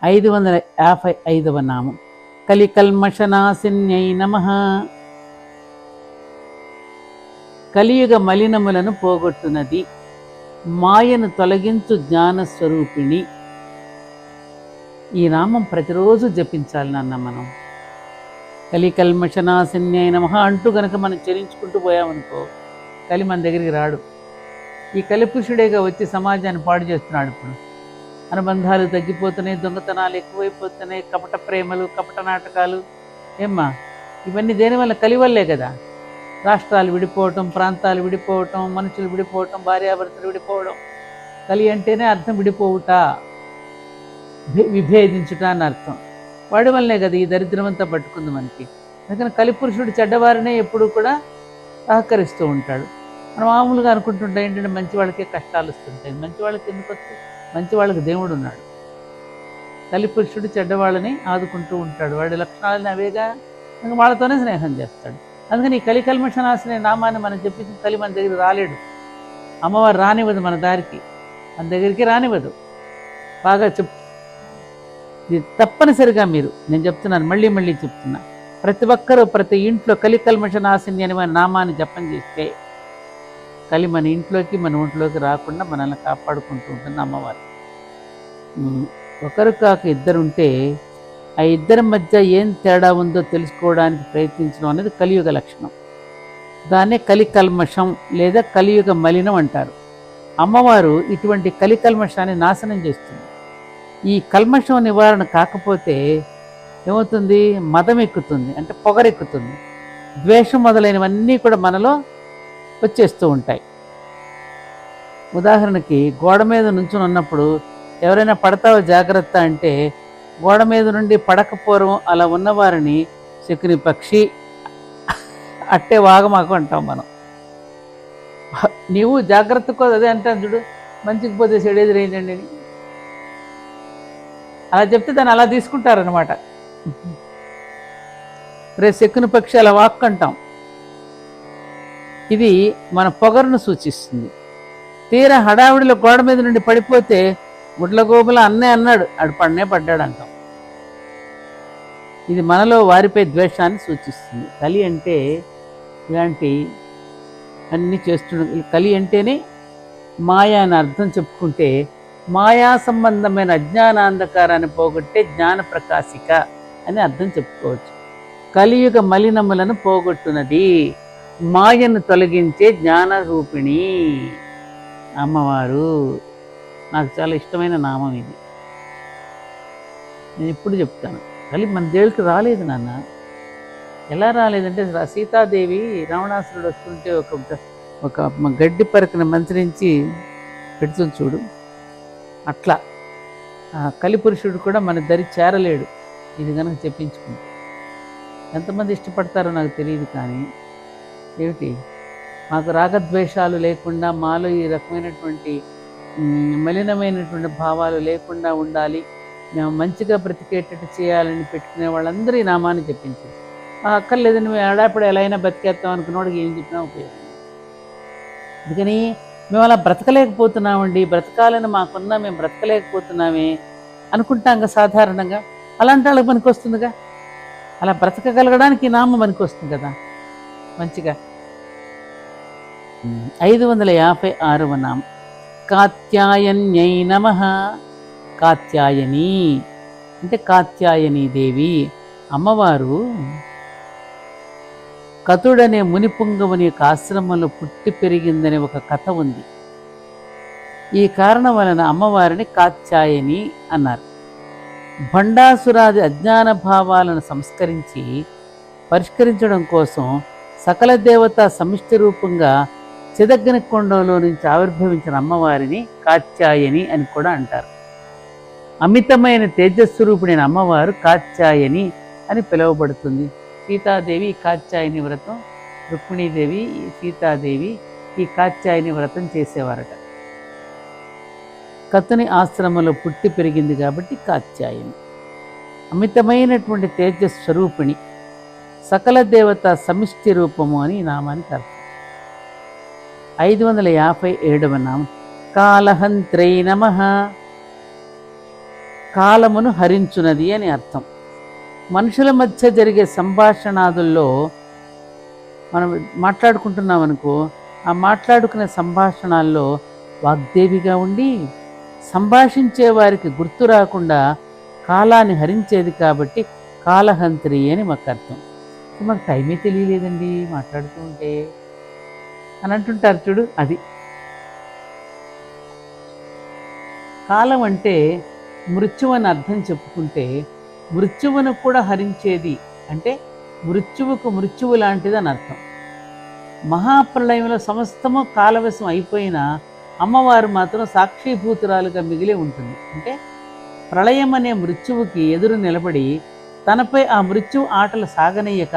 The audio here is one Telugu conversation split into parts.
555వ నామం కలికల్మషనాశిన్యై నమః. కలియుగ మలినములను పోగొట్టునది, మాయను తొలగించు జ్ఞానస్వరూపిణి. ఈ నామం ప్రతిరోజు జపించాలి నాన్న. మనం కలికల్మషనాశిన్యై నమః అంటూ కనుక మనం చరించుకుంటూ పోయామనుకో, కలి మన దగ్గరికి రాడు. ఈ కలిపురుషుడేగా వచ్చి సమాజాన్ని పాడు చేస్తున్నాడు. ఇప్పుడు అనుబంధాలు తగ్గిపోతున్నాయి, దొంగతనాలు ఎక్కువైపోతున్నాయి, కపట ప్రేమలు, కపట నాటకాలు. ఏమ్మా, ఇవన్నీ దేనివల్ల? కలి వల్లే కదా. రాష్ట్రాలు విడిపోవటం, ప్రాంతాలు విడిపోవటం, మనుషులు విడిపోవటం, భార్యాభర్తలు విడిపోవడం. కలి అంటేనే అర్థం విడిపోవుట, విభేదించుట అని అర్థం. వాడి వల్లే కదా ఈ దరిద్రమంతా పట్టుకుంది మనకి. అందుకని కలిపురుషుడు చెడ్డవారినే ఎప్పుడు కూడా సహకరిస్తూ ఉంటాడు. మనం మామూలుగా అనుకుంటుంటాం ఏంటంటే మంచి వాళ్ళకే కష్టాలు వస్తుంటాయి. మంచి వాళ్ళకి ఎందుకు వస్తాయి? మంచి వాళ్ళకి దేవుడు ఉన్నాడు. కలిపురుషుడు చెడ్డవాళ్ళని ఆదుకుంటూ ఉంటాడు. వాడి లక్షణాలని అవేగా, ఇంకా వాళ్ళతోనే స్నేహం చేస్తాడు. అందుకని ఈ కలికల్మషనాశిని నామాన్ని మనం చెప్పించిన కలి మన దగ్గర రాలేడు. అమ్మవారు రానివ్వదు మన దారికి, మన దగ్గరికి రానివ్వదు. బాగా ఇది తప్పనిసరిగా నేను చెప్తున్నాను, మళ్ళీ మళ్ళీ చెప్తున్నా, ప్రతి ఒక్కరూ ప్రతి ఇంట్లో కలికల్మషనాశిని అని మన నామాన్ని జపం చేస్తే కలి మన ఇంట్లోకి మన ఒంట్లోకి రాకుండా మనల్ని కాపాడుకుంటూ ఉంటుంది అమ్మవారు. ఒకరు కాక ఇద్దరుంటే ఆ ఇద్దరి మధ్య ఏం తేడా ఉందో తెలుసుకోవడానికి ప్రయత్నించడం అనేది కలియుగ లక్షణం. దాన్నే కలికల్మషం లేదా కలియుగ మలినం అంటారు. అమ్మవారు ఇటువంటి కలికల్మషాన్ని నాశనం చేస్తుంది. ఈ కల్మషం నివారణ కాకపోతే ఏమవుతుంది? మదం ఎక్కుతుంది, అంటే పొగరెక్కుతుంది. ద్వేషం మొదలైనవన్నీ కూడా మనలో వచ్చేస్తూ ఉంటాయి. ఉదాహరణకి గోడ మీద నుంచుని ఉన్నప్పుడు ఎవరైనా పడతావో జాగ్రత్త అంటే గోడ మీద నుండి పడకపోవడం అలా ఉన్నవారిని శకుని పక్షి, అట్టే వాగమాకు అంటాం మనం. నీవు జాగ్రత్తకో అదే అంటాను చూడు, మంచికి పోతే చెడేది ఏంటండి అని అలా చెప్తే దాన్ని అలా తీసుకుంటారనమాట. రే శకుని పక్షి అలా వాక్ అంటాం. ఇది మన పొగరును సూచిస్తుంది. తీరా హడావిడిలో గోడ మీద నుండి పడిపోతే గుడ్లగోబుల అన్నే అన్నాడు, ఆడు పడ్డాడు అంటాం. ఇది మనలో వారిపై ద్వేషాన్ని సూచిస్తుంది. కలి అంటే ఇలాంటి అన్నీ చేస్తున్న కలి అంటేనే మాయా అని అర్థం చెప్పుకుంటే, మాయా సంబంధమైన అజ్ఞానాంధకారాన్ని పోగొట్టే జ్ఞాన ప్రకాశిక అని అర్థం చెప్పుకోవచ్చు. కలియుగ మలినములను పోగొట్టునది, మాయను తొలగించే జ్ఞాన రూపిణి అమ్మవారు. నాకు చాలా ఇష్టమైన నామం ఇది. నేను ఎప్పుడు చెప్తాను, కలి మన దేవుడికి రాలేదు నాన్న. ఎలా రాలేదంటే, సీతాదేవి రావణాసురుడు వస్తుంటే ఒక గడ్డి పరకను మంత్రించి పెడుతుంది చూడు, అట్లా కలిపురుషుడు కూడా మన దరి చేరలేడు ఇది కనుక చెప్పించుకుంటే. ఎంతమంది ఇష్టపడతారో నాకు తెలియదు, కానీ ఏమిటి, మాకు రాగద్వేషాలు లేకుండా, మాలో ఈ రకమైనటువంటి మలినమైనటువంటి భావాలు లేకుండా ఉండాలి, మేము మంచిగా బ్రతికేటట్టు చేయాలని పెట్టుకునే వాళ్ళందరూ ఈ నామాన్ని చెప్పించారు. అక్కర్లేదని మేము ఆడాపడి ఎలా అయినా బ్రతికేస్తాం అనుకున్నవాడికి ఏం చెప్పినా ఉపయోగం. అందుకని మేము అలా బ్రతకలేకపోతున్నామండి, బ్రతకాలని మాకున్నా మేము బ్రతకలేకపోతున్నామే అనుకుంటాం సాధారణంగా. అలాంటి వాళ్ళకి పనికి వస్తుందిగా, అలా బ్రతకగలగడానికి ఈ నామం పనికి వస్తుంది కదా మంచిగా. 556వ నామం కాత్యాయన్యై నమః. కాత్యాయని అంటే కాత్యాయని దేవి. అమ్మవారు కతుడనే మునిపుంగవుని యొక్క ఆశ్రమంలో పుట్టి పెరిగిందనే ఒక కథ ఉంది. ఈ కారణం వలన అమ్మవారిని కాత్యాయని అన్నారు. భండాసురాది అజ్ఞాన భావాలను సంస్కరించి పరిష్కరించడం కోసం సకల దేవత సమిష్టి రూపంగా చిదగ్గని కొండలో నుంచి ఆవిర్భవించిన అమ్మవారిని కాత్యాయని అని కూడా అంటారు. అమితమైన తేజస్వరూపుడైన అమ్మవారు కాత్యాయని అని పిలువబడుతుంది. సీతాదేవి కాత్యాయని వ్రతం, రుక్మిణీదేవి సీతాదేవి ఈ కాత్యాయని వ్రతం చేసేవారట. కతుని ఆశ్రమంలో పుట్టి పెరిగింది కాబట్టి కాత్యాయని. అమితమైనటువంటి తేజస్వరూపిణి, సకల దేవత సమిష్టి రూపము అని నామానికి అర్థం. 557వ నామం కాలహంత్రై నమః. కాలమును హరించునది అని అర్థం. మనుషుల మధ్య జరిగే సంభాషణాదుల్లో మనం మాట్లాడుకుంటున్నాం అనుకో, ఆ మాట్లాడుకునే సంభాషణాల్లో వాగ్దేవిగా ఉండి సంభాషించే వారికి గుర్తు రాకుండా కాలాన్ని హరించేది కాబట్టి కాలహంత్రి అని మాకు అర్థం. మాకు టైమే తెలియలేదండి మాట్లాడుతూ ఉంటే అని అంటుంటారు చూడు. అది కాలం అంటే మృత్యువు అని అర్థం చెప్పుకుంటే, మృత్యువును కూడా హరించేది అంటే మృత్యువుకు మృత్యువు లాంటిది అని అర్థం. మహాప్రళయంలో సమస్తము కాలవశం అయిపోయినా అమ్మవారు మాత్రం సాక్షిభూతురాలుగా మిగిలి ఉంటుంది. అంటే ప్రళయం అనే మృత్యువుకి ఎదురు నిలబడి తనపై ఆ మృత్యువు ఆటలు సాగనీయక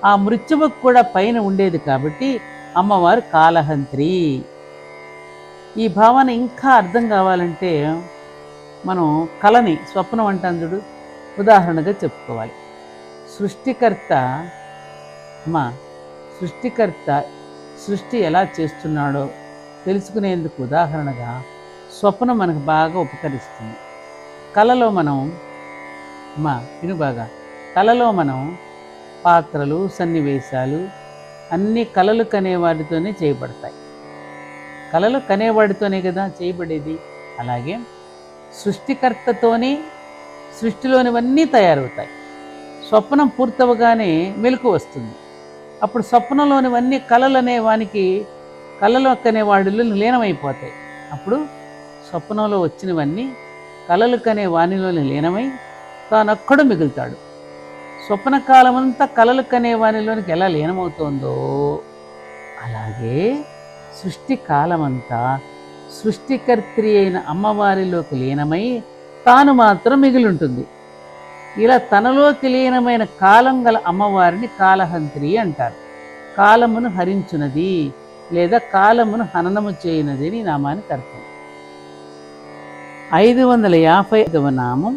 ఆ మృత్యువుకు కూడా పైన ఉండేది కాబట్టి అమ్మవారు కాలహంత్రి. ఈ భావన ఇంకా అర్థం కావాలంటే మనం కళని స్వప్నం అంటాం చూడు, ఉదాహరణగా చెప్పుకోవాలి. సృష్టికర్త సృష్టి ఎలా చేస్తున్నాడో తెలుసుకునేందుకు ఉదాహరణగా స్వప్నం మనకు బాగా ఉపకరిస్తుంది. కళలో మనం కళలో మనం పాత్రలు, సన్నివేశాలు అన్నీ కళలు కనేవాడితోనే చేయబడతాయి. కళలు కనేవాడితోనే కదా చేయబడేది. అలాగే సృష్టికర్తతోనే సృష్టిలోనివన్నీ తయారవుతాయి. స్వప్నం పూర్తవగానే మెలకు వస్తుంది. అప్పుడు స్వప్నంలోనివన్నీ కళలు కనేవాడిలో లీనమైపోతాయి. అప్పుడు స్వప్నంలో వచ్చినవన్నీ కళలు కనే వానిలోని లీనమై తానొక్కడు మిగులుతాడు. స్వప్నకాలమంతా కళలు కనే వానిలోనికి ఎలా లీనమవుతోందో అలాగే సృష్టి కాలమంతా సృష్టికర్త్రి అయిన అమ్మవారిలోకి లీనమై తాను మాత్రం మిగిలింటుంది. ఇలా తనలోకి లీనమైన కాలం గల అమ్మవారిని కాలహంత్రి అంటారు. కాలమును హరించునది లేదా కాలమును హననము చేయునది అని నామానికి అర్థం. 555వ నామం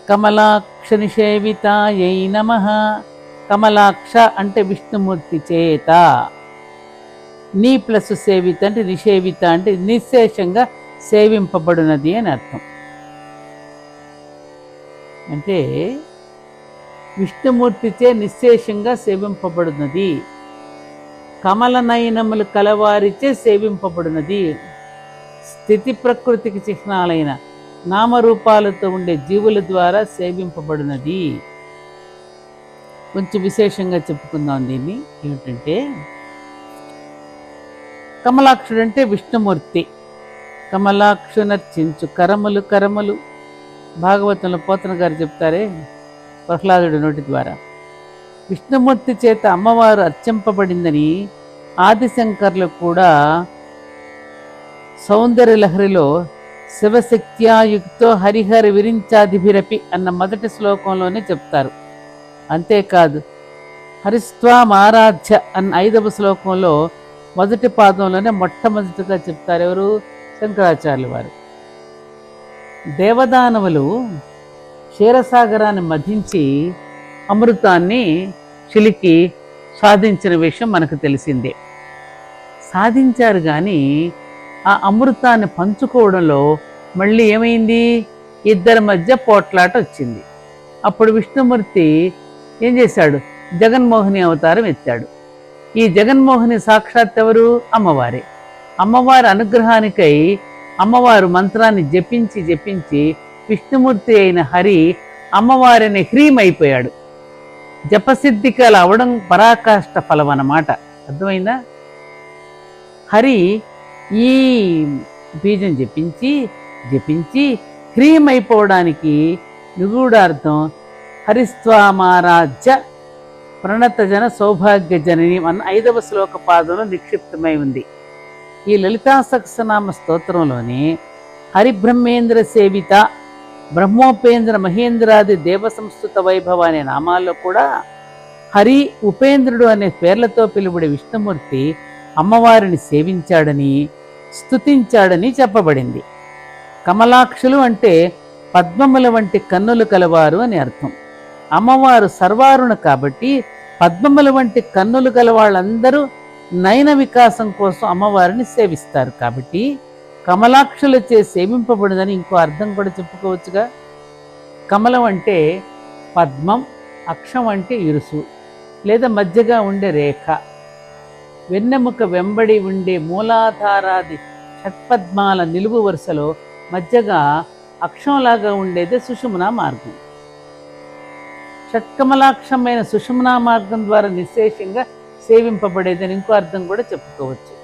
కమలాక్ష నిషేవితాయై నమః. కమలాక్ష అంటే విష్ణుమూర్తి చేత, నీ ప్లస్ సేవిత అంటే నిషేవిత అంటే నిశ్శేషంగా సేవింపబడినది అని అర్థం. అంటే విష్ణుమూర్తిచే నిశ్శేషంగా సేవింపబడినది, కమల నయనములు కలవారిచే సేవింపబడినది, స్థితి ప్రకృతికి చిహ్నాలైన నామరూపాలతో ఉండే జీవుల ద్వారా సేవింపబడినది. కొంచెం విశేషంగా చెప్పుకుందాం దీన్ని. ఏమిటంటే కమలాక్షుడు అంటే విష్ణుమూర్తి. కమలాక్షునర్చించు కరములు కరములు. భాగవతంలో పోతన గారు చెప్తారే ప్రహ్లాదుడి నోటి ద్వారా. విష్ణుమూర్తి చేత అమ్మవారు అర్చింపబడిందని ఆదిశంకర్లు కూడా సౌందర్య లహరిలో శివశక్త్యాయుక్తో హరిహర విరించాదిభిరపి అన్న మొదటి శ్లోకంలోనే చెప్తారు. అంతేకాదు హరిస్త్వామారాధ్య అన్న 5వ శ్లోకంలో మొదటి పాదంలోనే మొట్టమొదటిగా చెప్తారు. ఎవరు? శంకరాచార్యులు వారు. దేవదానవులు క్షీరసాగరాన్ని మధించి అమృతాన్ని చిలికి సాధించిన విషయం మనకు తెలిసిందే. సాధించారు కానీ ఆ అమృతాన్ని పంచుకోవడంలో మళ్ళీ ఏమైంది? ఇద్దరి మధ్య పోట్లాట వచ్చింది. అప్పుడు విష్ణుమూర్తి ఏం చేశాడు? జగన్మోహిని అవతారం ఎత్తాడు. ఈ జగన్మోహిని సాక్షాత్ ఎవరు? అమ్మవారే. అమ్మవారి అనుగ్రహానికై అమ్మవారు మంత్రాన్ని జపించి జపించి విష్ణుమూర్తి అయిన హరి అమ్మవారిని హ్రీమైపోయాడు. జపసిద్ధికలు అవడం పరాకాష్ట ఫలం అన్నమాట. అర్థమైందా? హరి ఈ బీజం జపించి జపించి హ్రీమైపోవడానికి నిగూఢార్థం హరిస్త్వామారాధ్య ప్రణతజన సౌభాగ్య జనని అన్న 5వ శ్లోక పాదంలో నిక్షిప్తమై ఉంది. ఈ లలితా సహస్రనామ స్తోత్రంలోనే హరిబ్రహ్మేంద్ర సేవిత, బ్రహ్మోపేంద్ర మహేంద్రాది దేవ సంస్కృత వైభవ అనే నామాల్లో కూడా హరి, ఉపేంద్రుడు అనే పేర్లతో పిలువడే విష్ణుమూర్తి అమ్మవారిని సేవించాడని స్తుతించాడని చెప్పబడింది. కమలాక్షులు అంటే పద్మముల వంటి కన్నులు కలవారు అని అర్థం. అమ్మవారు సర్వారుణ కాబట్టి పద్మముల వంటి కన్నులు గల వాళ్ళందరూ నయన వికాసం కోసం అమ్మవారిని సేవిస్తారు. కాబట్టి కమలాక్షులచే సేవింపబడినదని ఇంకో అర్థం కూడా చెప్పుకోవచ్చుగా. కమలం అంటే పద్మం, అక్షం అంటే ఇరుసు లేదా మధ్యగా ఉండే రేఖ. వెన్నెముక వెంబడి ఉండే మూలాధారాది షట్పద్మాల నిలువు వరుసలో మధ్యగా అక్షంలాగా ఉండేదే సుషుమ్నా మార్గం. షట్కమలాక్షమైన సుషుమ్నా మార్గం ద్వారా నిశ్శేషంగా సేవింపబడేదని ఇంకో అర్థం కూడా చెప్పుకోవచ్చు.